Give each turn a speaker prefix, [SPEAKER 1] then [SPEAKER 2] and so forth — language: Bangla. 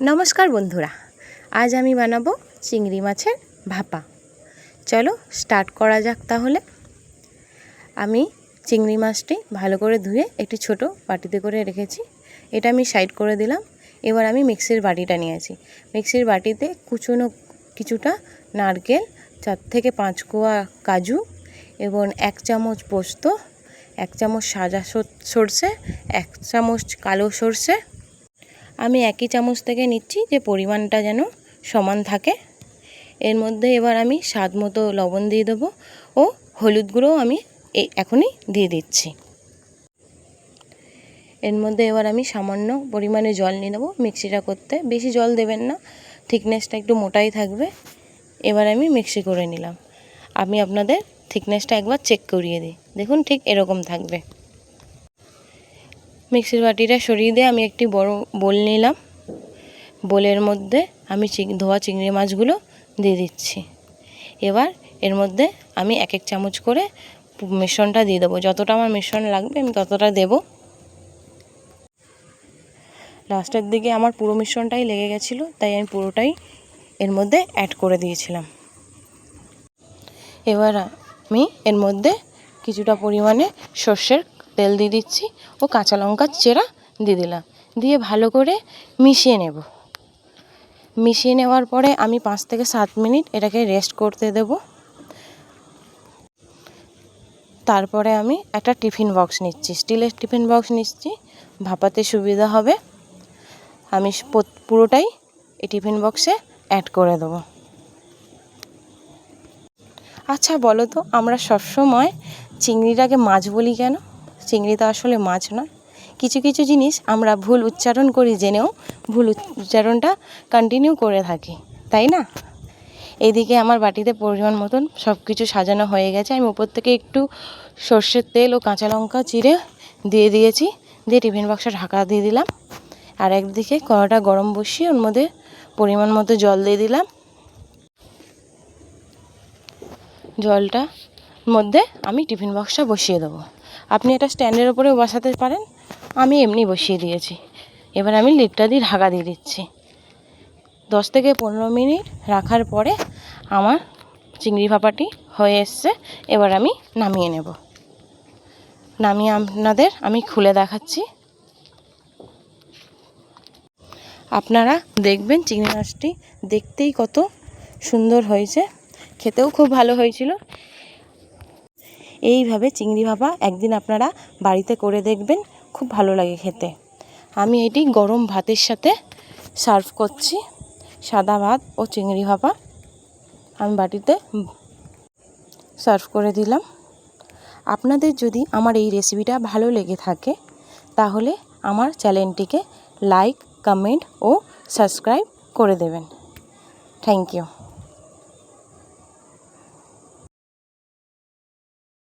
[SPEAKER 1] নমস্কার বন্ধুরা, আজ আমি বানাবো চিংড়ি মাছের ভাপা। চলো স্টার্ট করা যাক তাহলে। আমি চিংড়ি মাছটি ভালো করে ধুয়ে একটি ছোট বাটিতে করে রেখেছি। এটা আমি সাইড করে দিলাম। এবার আমি মিক্সির বাটিটা নিয়েছি। মিক্সির বাটিতে কুচনো কিছুটা নারকেল, 4 থেকে 5 কোয়া কাজু এবং 1 চামচ পোস্ত, 1 চামচ সাদা সর্ষে, 1 চামচ কালো সর্ষে আমি একই চামচ থেকে নিচ্ছি, যে পরিমাণটা যেন সমান থাকে। এর মধ্যে এবার আমি স্বাদ মতো লবণ দিয়ে দেবো ও হলুদ গুঁড়ো আমি এখনই দিয়ে দিচ্ছি। এর মধ্যে এবার আমি সামান্য পরিমাণে জল নিয়ে নেবো। মিক্সিটা করতে বেশি জল দেবেন না, থিকনেসটা একটু মোটাই থাকবে। এবার আমি মিক্সি করে নিলাম। আমি আপনাদের থিকনেসটা একবার চেক করিয়ে দিই, দেখুন ঠিক এরকম থাকবে। মিক্সির বাটিটা সরিয়ে দিয়ে আমি একটি বড় বোল নিলাম। বোলের মধ্যে আমি ধোয়া চিংড়ি মাছগুলো দিয়ে দিচ্ছি। এবার এর মধ্যে আমি 1 চামচ করে মিশ্রণটা দিয়ে দেবো। যতটা আমার মিশ্রণ লাগবে আমি ততটা দেব। লাস্টের দিকে আমার পুরো মিশ্রণটাই লেগে গেছিলো, তাই আমি পুরোটাই এর মধ্যে অ্যাড করে দিয়েছিলাম। এবার আমি এর মধ্যে কিছুটা পরিমাণে সর্ষের তেল দিয়ে দিচ্ছি ও কাঁচা লঙ্কার চেরা দিয়ে দিলাম। দিয়ে ভালো করে মিশিয়ে নেব। মিশিয়ে নেওয়ার পরে আমি 5 থেকে 7 মিনিট এটাকে রেস্ট করতে দেব। তারপরে আমি একটা টিফিন বক্স নিচ্ছি, স্টিলের টিফিন বক্স নিচ্ছি, ভাপাতে সুবিধা হবে। আমি পুরোটাই এই টিফিন বক্সে অ্যাড করে দেবো। আচ্ছা বলো তো, আমরা সবসময় চিংড়িটাকে মাছ বলি কেন? চিংড়ি তো আসলে মাছ নয়। কিছু কিছু জিনিস আমরা ভুল উচ্চারণ করি, জেনেও ভুল উচ্চারণটা কন্টিনিউ করে থাকি, তাই না? এইদিকে আমার বাটিতে পরিমাণ মতন সব কিছু সাজানো হয়ে গেছে। আমি উপর থেকে একটু সর্ষের তেল ও কাঁচা লঙ্কা চিড়ে দিয়ে দিয়েছি। দিয়ে টিফিন বক্সে ঢাকা দিয়ে দিলাম। আর একদিকে কড়াটা গরম বসিয়ে ওর মধ্যে পরিমাণ মতো জল দিয়ে দিলাম। জলটার মধ্যে আমি টিফিন বক্সটা বসিয়ে দেবো। আপনি এটা স্ট্যান্ডের ওপরেও বসাতে পারেন, আমি এমনি বসিয়ে দিয়েছি। এবার আমি লিডটা দিয়ে ঢাকা দিয়ে দিচ্ছি। 10 থেকে 15 মিনিট রাখার পরে আমার চিংড়ি ভাপাটি হয়ে এসছে। এবার আমি নামিয়ে নেব। নামিয়ে আপনাদের আমি খুলে দেখাচ্ছি। আপনারা দেখবেন চিংড়ি মাছটি দেখতেই কত সুন্দর হয়েছে, খেতেও খুব ভালো হয়েছিল। এইভাবে চিংড়ি ভাপা একদিন আপনারা বাড়িতে করে দেখবেন, খুব ভালো লাগে খেতে। আমি এটি গরম ভাতের সাথে সার্ভ করছি। সাদা ভাত ও চিংড়ি ভাপা আমি বাটিতে সার্ভ করে দিলাম। আপনাদের যদি আমার এই রেসিপিটা ভালো লেগে থাকে তাহলে আমার চ্যানেলটিকে লাইক, কমেন্ট ও সাবস্ক্রাইব করে দেবেন। Thank you.